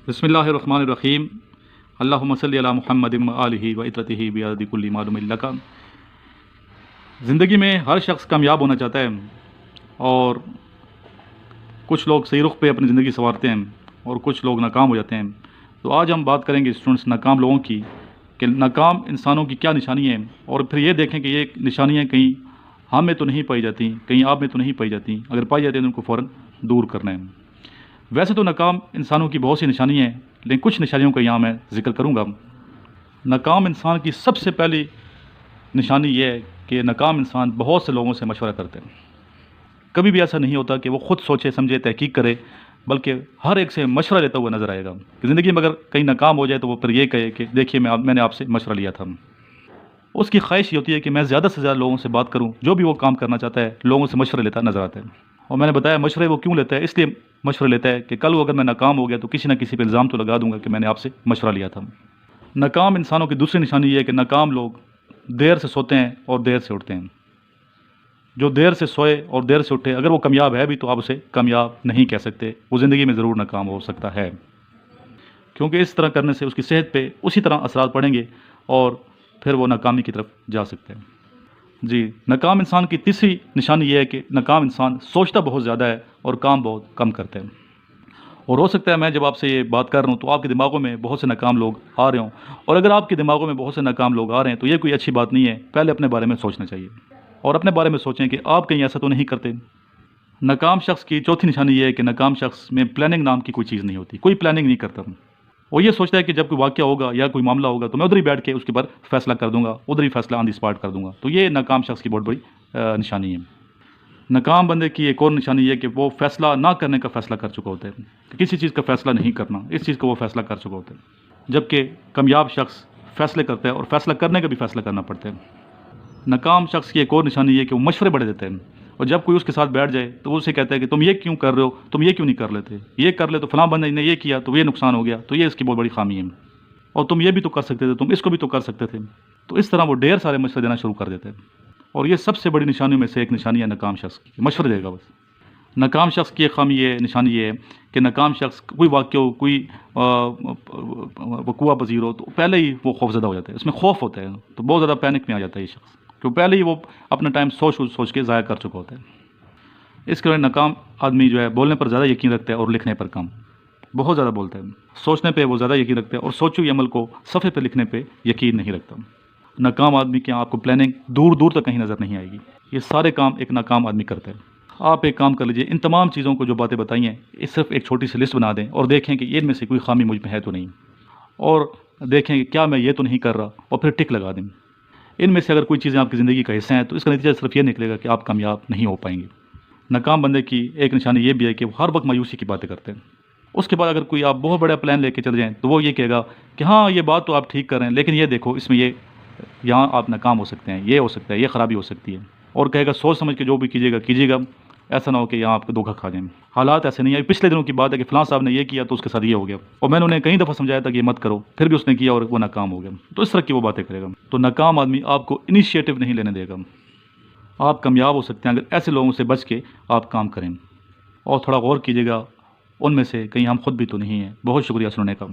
بسم اللہ الرحمن الرحیم اللہم صلی علی محمد و آلہ و اطرتہ بعدد کل معلوم لک۔ زندگی میں ہر شخص کامیاب ہونا چاہتا ہے، اور کچھ لوگ صحیح رخ پہ اپنی زندگی سنوارتے ہیں اور کچھ لوگ ناکام ہو جاتے ہیں۔ تو آج ہم بات کریں گے اسٹوڈنٹس ناکام لوگوں کی، کہ ناکام انسانوں کی کیا نشانی ہیں، اور پھر یہ دیکھیں کہ یہ نشانیاں کہیں ہم میں تو نہیں پائی جاتی، کہیں آپ میں تو نہیں پائی جاتی، اگر پائی جاتی ہیں تو ان کو فوراً دور کرنا ہے۔ ویسے تو ناکام انسانوں کی بہت سی نشانیاں ہیں، لیکن کچھ نشانیوں کا یہاں میں ذکر کروں گا۔ ناکام انسان کی سب سے پہلی نشانی یہ ہے کہ ناکام انسان بہت سے لوگوں سے مشورہ کرتے ہیں۔ کبھی بھی ایسا نہیں ہوتا کہ وہ خود سوچے سمجھے تحقیق کرے، بلکہ ہر ایک سے مشورہ لیتا ہوا نظر آئے گا۔ کہ زندگی میں اگر کہیں ناکام ہو جائے تو وہ پھر یہ کہے کہ دیکھیے میں نے آپ سے مشورہ لیا تھا۔ اس کی خواہش یہ ہوتی ہے کہ میں زیادہ سے زیادہ لوگوں سے بات کروں، جو بھی وہ کام کرنا چاہتا ہے لوگوں سے مشورے لیتا نظر آتا ہے۔ اور میں نے بتایا مشورے وہ کیوں لیتا ہے، اس لیے مشورے لیتا ہے کہ کل وہ اگر میں ناکام ہو گیا تو کسی نہ کسی پہ الزام تو لگا دوں گا کہ میں نے آپ سے مشورہ لیا تھا۔ ناکام انسانوں کی دوسری نشانی یہ ہے کہ ناکام لوگ دیر سے سوتے ہیں اور دیر سے اٹھتے ہیں۔ جو دیر سے سوئے اور دیر سے اٹھے، اگر وہ کامیاب ہے بھی تو آپ اسے کامیاب نہیں کہہ سکتے، وہ زندگی میں ضرور ناکام ہو سکتا ہے، کیونکہ اس طرح کرنے سے اس کی صحت پہ اسی طرح اثرات پڑیں گے اور پھر وہ ناکامی کی طرف جا سکتے ہیں۔ جی، ناکام انسان کی تیسری نشانی یہ ہے کہ ناکام انسان سوچتا بہت زیادہ ہے اور کام بہت کم کرتے ہیں۔ اور ہو سکتا ہے میں جب آپ سے یہ بات کر رہا ہوں تو آپ کے دماغوں میں بہت سے ناکام لوگ آ رہے ہوں، اور اگر آپ کے دماغوں میں بہت سے ناکام لوگ آ رہے ہیں تو یہ کوئی اچھی بات نہیں ہے۔ پہلے اپنے بارے میں سوچنا چاہیے، اور اپنے بارے میں سوچیں کہ آپ کہیں ایسا تو نہیں کرتے۔ ناکام شخص کی چوتھی نشانی یہ ہے کہ ناکام شخص میں پلاننگ نام کی کوئی چیز نہیں ہوتی، کوئی پلاننگ نہیں کرتا۔ وہ یہ سوچتا ہے کہ جب کوئی واقعہ ہوگا یا کوئی معاملہ ہوگا تو میں ادھر ہی بیٹھ کے اس کے اوپر فیصلہ کر دوں گا، ادھر ہی فیصلہ آن دی اسپاٹ کر دوں گا۔ تو یہ ناکام شخص کی بہت بڑی نشانی ہے۔ ناکام بندے کی ایک اور نشانی یہ ہے کہ وہ فیصلہ نہ کرنے کا فیصلہ کر چکا ہوتا ہے، کہ کسی چیز کا فیصلہ نہیں کرنا، اس چیز کا وہ فیصلہ کر چکا ہوتا ہے، جبکہ کامیاب شخص فیصلے کرتا ہے اور فیصلہ کرنے کا بھی فیصلہ کرنا پڑتا ہے۔ ناکام شخص کی ایک اور نشانی یہ ہے کہ وہ مشورے بڑے دیتے ہیں، اور جب کوئی اس کے ساتھ بیٹھ جائے تو وہ اسے کہتا ہے کہ تم یہ کیوں کر رہے ہو، تم یہ کیوں نہیں کر لیتے، یہ کر لے تو فلاں بندے نے یہ کیا تو یہ نقصان ہو گیا، تو یہ اس کی بہت بڑی خامی ہے، اور تم یہ بھی تو کر سکتے تھے، تم اس کو بھی تو کر سکتے تھے۔ تو اس طرح وہ ڈھیر سارے مشورے دینا شروع کر دیتے ہیں، اور یہ سب سے بڑی نشانیوں میں سے ایک نشانی ہے ناکام شخص کی، مشورے دے گا بس۔ ناکام شخص کی ایک خامی یہ نشانی یہ ہے کہ ناکام شخص کوئی واقعہ ہو، کوئی وقوع پذیر ہو تو پہلے ہی وہ خوف زدہ ہو جاتا ہے، اس میں خوف ہوتا ہے، تو بہت زیادہ پینک میں آ جاتا ہے یہ شخص، کیوں پہلے ہی وہ اپنا ٹائم سوچ کے ضائع کر چکا ہوتا ہے۔ اس کے بعد ناکام آدمی جو ہے بولنے پر زیادہ یقین رکھتا ہے اور لکھنے پر کم، بہت زیادہ بولتا ہے، سوچنے پہ وہ زیادہ یقین رکھتا ہے اور سوچے ہوئے عمل کو صفحے پہ لکھنے پہ یقین نہیں رکھتا۔ ناکام آدمی کے آپ کو پلاننگ دور دور تک کہیں نظر نہیں آئے گی، یہ سارے کام ایک ناکام آدمی کرتا ہے۔ آپ ایک کام کر لیجئے، ان تمام چیزوں کو جو باتیں بتائی ہیں اس صرف ایک چھوٹی سی لسٹ بنا دیں اور دیکھیں کہ ان میں سے کوئی خامی مجھ میں ہے تو نہیں، اور دیکھیں کہ کیا میں یہ تو نہیں کر رہا، اور پھر ٹک لگا دیں۔ ان میں سے اگر کوئی چیزیں آپ کی زندگی کا حصہ ہیں تو اس کا نتیجہ صرف یہ نکلے گا کہ آپ کامیاب نہیں ہو پائیں گے۔ ناکام بندے کی ایک نشانی یہ بھی ہے کہ وہ ہر وقت مایوسی کی باتیں کرتے ہیں۔ اس کے بعد اگر کوئی آپ بہت بڑا پلان لے کے چل جائیں تو وہ یہ کہے گا کہ ہاں یہ بات تو آپ ٹھیک کر رہے ہیں، لیکن یہ دیکھو اس میں یہاں آپ ناکام ہو سکتے ہیں، یہ ہو سکتا ہے، یہ خرابی ہو سکتی ہے، اور کہے گا سوچ سمجھ کے جو بھی کیجیے گا، ایسا نہ ہو کہ یہاں آپ کو دھوکہ کھا جائیں۔ حالات ایسے نہیں ہے، پچھلے دنوں کی بات ہے کہ فلاں صاحب نے یہ کیا تو اس کے ساتھ یہ ہو گیا، اور میں نے انہیں کئی دفعہ سمجھایا تھا کہ یہ مت کرو، پھر بھی اس نے کیا اور وہ ناکام ہو گیا۔ تو اس طرح کی وہ باتیں کرے گا۔ تو ناکام آدمی آپ کو انیشیٹو نہیں لینے دے گا۔ آپ کامیاب ہو سکتے ہیں اگر ایسے لوگوں سے بچ کے آپ کام کریں، اور تھوڑا غور کیجیے گا ان میں سے کہیں ہم خود بھی تو نہیں ہیں۔ بہت شکریہ سننے کا۔